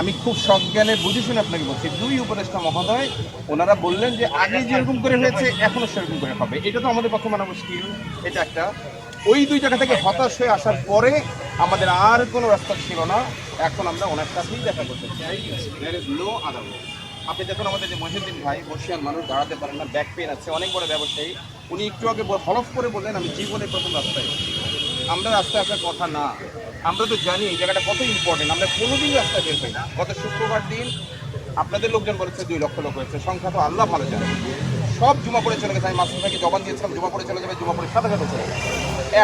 আমি খুব সজ্ঞানে বুঝে শুনে আপনাকে বলছি, দুই উপদেষ্টা মহোদয় ওনারা বললেন যে আগে যেরকম করে হয়েছে এখনো সেরকম করে হবে, এটা তো আমাদের পক্ষে মানা মুশকিল। এটা একটা, ওই দুই জায়গা থেকে হতাশ হয়ে আসার পরে আমাদের আর কোনো রাস্তা ছিল না, এখন আমরা ওনার সাথেই দেখা করতে চাই। There is no other way. আপনি দেখুন আমাদের যে মহিউদ্দিন ভাই, বর্ষিয়ান মানুষ, দাঁড়াতে পারেন না, ব্যাক পেন আছে, অনেক বড় ব্যবসায়ী, উনি একটু আগে হলফ করে বললেন আমি জীবনে প্রথম রাস্তায়। আমরা রাস্তায় আসার কথা না, আমরা তো জানি এই জায়গাটা কত ইম্পর্টেন্ট, আমরা কোনোদিন রাস্তায় বের হই না। গত শুক্রবার দিন আপনাদের লোকজন বলেছে 2 লক্ষ লোক হয়েছে, সংখ্যা তো আল্লাহ ভালো জানে। সব জমা পড়ে চলে গেছে, আমি মাস্টার ভাইকে জবান দিয়েছিলাম জমা পড়ে চলে যাবে, জমা পড়ে সাথে সাথে চলে গেছে।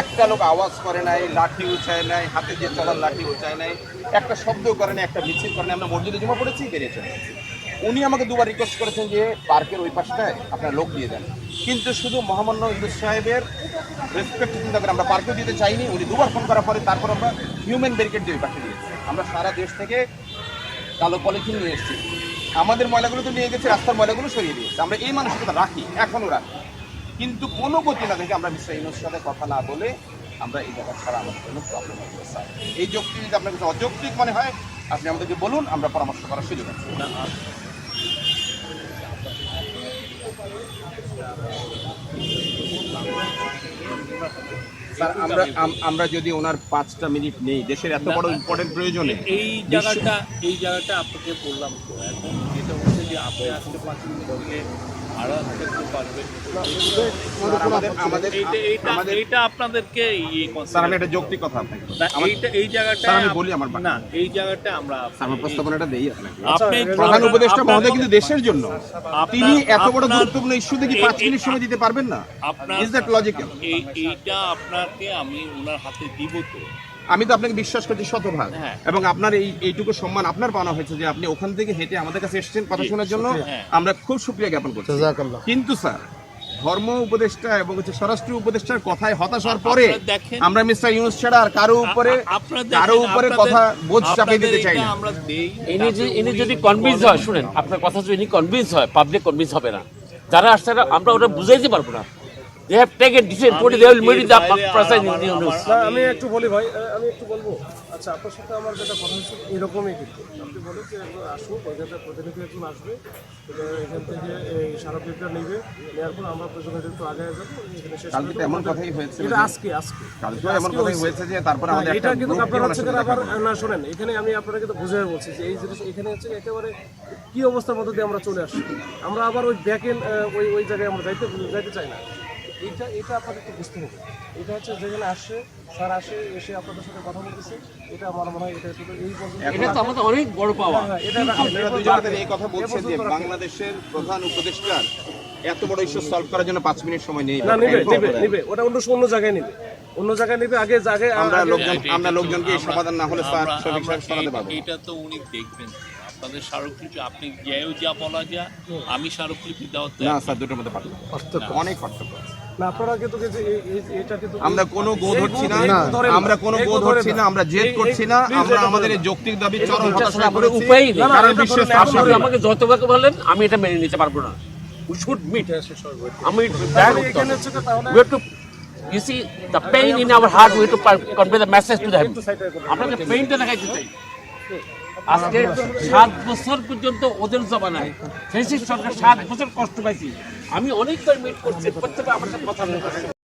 একটা লোক আওয়াজ করে নাই, লাঠি উঁচায় নাই, হাতে যে চলার লাঠি উঁচায় নাই, একটা শব্দ করে নাই, একটা মিছিল করে নাই, আমরা মসজিদে জমা পড়েছি, বেরিয়ে চলে গেছি। উনি আমাকে দুবার রিকোয়েস্ট করেছেন যে পার্কের ওই পাশটায় আপনার লোক দিয়ে দেন, কিন্তু শুধু মোহাম্মদ ইউনূস সাহেবের রেসপেক্ট চিন্তা করে আমরা পার্কেও দিতে চাইনি। উনি দুবার ফোন করার পরে তারপর আমরা হিউম্যান ব্যারিকেড দিয়ে ওই পাশে দিয়েছি। আমরা সারা দেশ থেকে কালো পলিথিন নিয়ে এসেছি, আমাদের ময়লাগুলো তো নিয়ে গেছে, রাস্তার ময়লাগুলো সরিয়ে দিয়েছে। আমরা এই মানসিকতা রাখি, এখনও রাখি, কিন্তু কোনো গতি না থেকে আমরা মিস্টার ইউনূসের সাথে কথা না বলে আমরা এই জায়গা ছাড়া আমাদের জন্য প্রবলেম হয়ে স্যার। এই যুক্তি যদি আপনার কাছে অযৌক্তিক মনে হয় আপনি আমাদেরকে বলুন, আমরা পরামর্শ করার সুযোগ আছে। স্যার আমরা যদি ওনার 5টা মিনিট নেই, দেশের এত বড় ইম্পর্টেন্ট প্রয়োজনে এই জায়গাটা আপনাকে বললাম তো, এখন যেটা হচ্ছে যে আপনি আজকে 5 মিনিট দিলে আরো আসতে পারবেন। এইটা আপনাদেরকে স্যার আমি একটা যৌক্তিক কথা আপনাকে এই জায়গাটা আমি বলি, আমার না এই জায়গাটা আমরা আমার প্রস্তাবনাটা দেই আপনাকে। আপনি প্রধান উপদেষ্টা মহোদয় কিন্তু দেশের জন্য, তিনি এত বড় গুরুত্বপূর্ণ ইস্যুতে কি 5 মিনিট সময় দিতে পারবেন না? Is that logical? এইটা আপনাকে আমি ওনার হাতে দিব তো। আমি তো আপনাকে বিশ্বাস করছি শতভাগ, এবং আপনার এইটুকু সম্মান আপনার পাওয়া হয়েছে যে আপনি ওখান থেকে হেঁটে আমাদের কাছে এসেছেন কথা শোনার জন্য, আমরা খুব শুকরিয়া জ্ঞাপন করছি। কিন্তু স্যার ধর্ম উপদেষ্টা এবং স্বরাষ্ট্র উপদেষ্টার কথায় হতাশ হওয়ার পরে আমরা মিস্টার ইউনূস ছাড়া আর কারো উপরে কথা বোঝ চাপিয়ে দিতে চাই না। ইনি যদি কনভিন্স হয়, শুনেন আপনার কথা যদি ইনি কনভিন্স হয়, পাবলিক কনভিন্স হবে না। যারা আসছে আমরা ওটা বুঝাইতে পারবো না। They have taken decision, they will meet the president in the news. আমি একটু বলি ভাই, আমি একটু বলবো। আচ্ছা, আপনার সাথে আমার যেটা কথা হচ্ছে এরকমই, কিন্তু আপনি বলেন যে আসুক, ওইখানটা প্রতিনিধি একজন আসবে, এখান থেকে এই স্মারকলিপিটা নেবে, নেওয়ার পর আমরা প্রতিনিধি একটু আগে যাবো, এখানে শেষ কালকে তো এমন কথাই হয়েছে, এটা আজকে কালকে এমন কথাই হয়েছে যে তারপরে আমাদের এটা কিন্তু আপনারা হচ্ছে আবার না শোনেন, এখানে আমি আপনারা কিন্তু বুঝে বলছি যে এই জিনিস এখানে হচ্ছে একেবারে কি অবস্থার মধ্যে দিয়ে আমরা চলে আসছি। আমরা আবার ওই ব্যাকেন ওই জায়গায় আমরা যাইতে চাই না। এটা আপনাদের একটু বুঝতে হবে। এটা হচ্ছে যেখানে আসছে, স্যার এসে আপনাদের সাথে কথা বলতেছে, এটা আমার মনে হয় এটা শুধু এই পর্যন্ত। এটা তো আমাদের অনেক বড় পাওয়া। আপনারা দুজনে এই কথা বলছেন যে বাংলাদেশের প্রধান উপদেষ্টার এত বড় ইস্যু সলভ করার জন্য 5 মিনিট সময় নেই। না, নেবে ওটা অন্য জায়গায় নেবে, আগে আমরা লোকজনকে এই সমাধান না হলে স্যার সঠিক সরাতে পারবো। এটা তো উনি দেখবেন আপনাদের স্মারকলিপি, আপনি যা বলা যায়, আমি স্মারকলিপি দেওয়া না স্যার, দুটোর মধ্যে পার্থক্য অনেক পার্থক্য আছে। না, আপনারা কিন্তু এটা কিন্তু আমরা কোনো গো ধরছি না, আমরা জেদ করছি না, আমরা আমাদের এই যৌক্তিক দাবি চরম হতাশা করে উপায় নেই। আমাকে যতভাবে বলেন আমি এটা মেনে নিতে পারবো না। We should meet. আমি we have to, you see the pain in our heart, we have to convey the message to them. আপনাকে পেইনটা দেখাইতে চাই। আজকে 7 বছর পর্যন্ত ওদের জমানায় ফ্যাসিস্ট সরকার 7 বছর কষ্ট পাইছি। আমি অনেকবার মিট করছি, প্রত্যেকে আমার সাথে কথা বলছে।